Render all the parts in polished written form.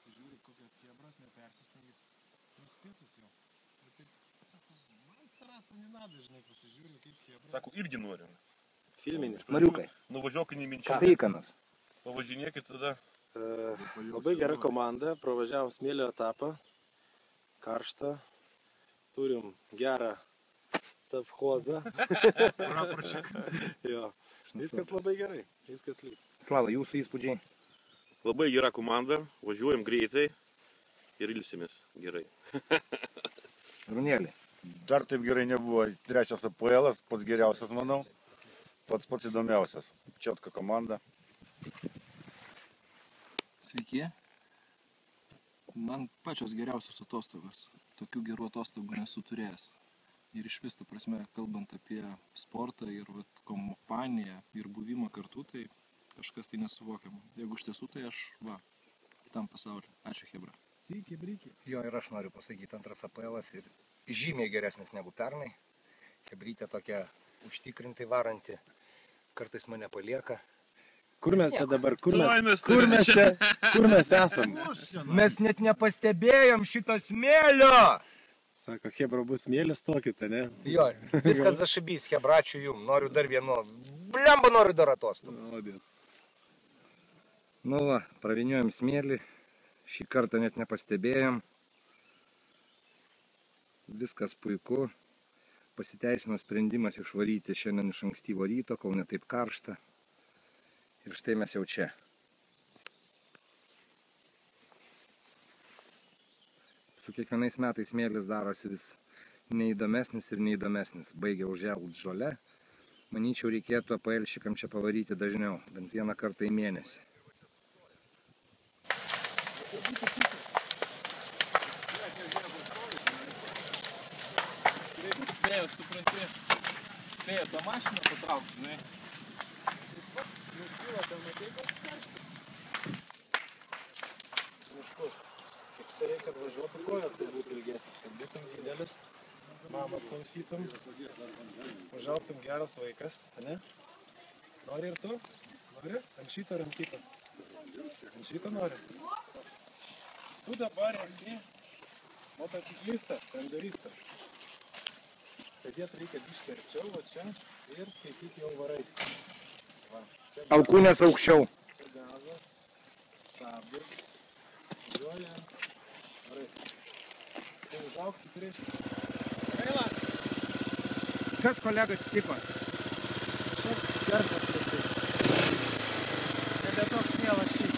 pasižiūri, kokias chebras, nepersistengis, nuspėtas jau. Ir taip, sako, man starаться nenada, žinai, pasižiūri, kaip chebra. Sako, irgi noriu. Filminį. Mariukai. Nuvažiuokit į Minčiną. Sveikanas. Pavažinėkit tada. Labai gera komanda, pravažiavom smėlio etapą. Karštą. Turim gerą savhozą. Jo. Viskas labai gerai, viskas liks. Slava, jūsų įspūdžiai? Labai gera komanda, važiuojam greitai ir ilsimės gerai. Runėlį. Dar taip gerai nebuvo. Trečias APL-as, pats geriausias, manau. Pats įdomiausias. Čiotka komanda. Sveiki. Man pačios geriausios atostogos. Tokių gerų atostogų nesu turėjęs. Ir iš vis, ta prasme, kalbant apie sportą ir kompaniją ir buvimą kartu, tai kažkas tai nesuvokiama. Jeigu iš tiesų, tai aš, kitam pasauliu. Ačiū, chebra. Sveiki, briki. Jo, ir aš noriu pasakyti, antras APL-as ir žymiai geresnis negu pernai. Chebrytė tokia užtikrintai varanti, kartais mane palieka. Kur mes čia dabar? Kur mes esam? Mes net nepastebėjom šito smėlio! Sako, chebra bus smėlis tokit, ne? Jo, viskas zašibys, chebračių jum. Noriu dar vienu. Blemba, noriu dar atostogų. Молодец. Nu va, praviniojom smėlį. Šį kartą net nepastebėjom. Viskas puiku. Pasiteisino sprendimas išvaryti šiandien iš ankstyvo ryto, kol ne taip karšta. Ir štai mes jau čia. Su kiekvienais metais smėlis darosi vis neįdomesnis ir neįdomesnis. Baigia užželt žolę. Manyčiau, reikėtų APL-šikam čia pavaryti dažniau, bent vieną kartą į mėnesį. Spėjo, supranti, spėjo tą mašiną patraukti, žinai. Jis pats nuskyla, ten matai, kad karštas. Miškus. Kaip čia reikia atvažiuoti kojas, kad būtų ilgesnis, kad būtum didelis, mamas klausytum, važiautum geras vaikas, ne? Nori ir tu? Nori? Ant šito ar ant kito? Ant šito nori? Tu dabar esi motociklistas, senderistas. Sėdėt reikia biškį arčiau, va čia, ir skaityti jau varai. Va, čia Alkūnės aukščiau. Čia gazas, stabdis, važiuojant. Varai. Tai užauksi turėsi. Gaila! Kas kolega atsitiko? Šioks garsas lėtai. Nebe toks mielas šį.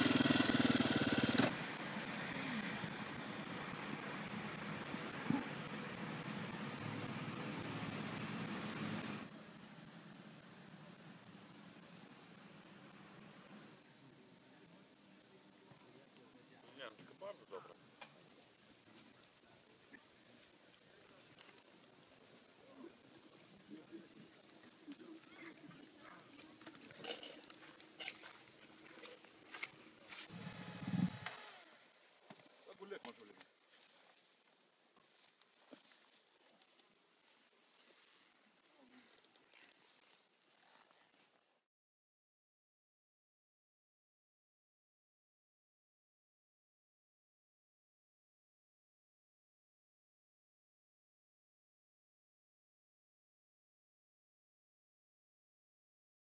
Не, ну, bardzo dobra.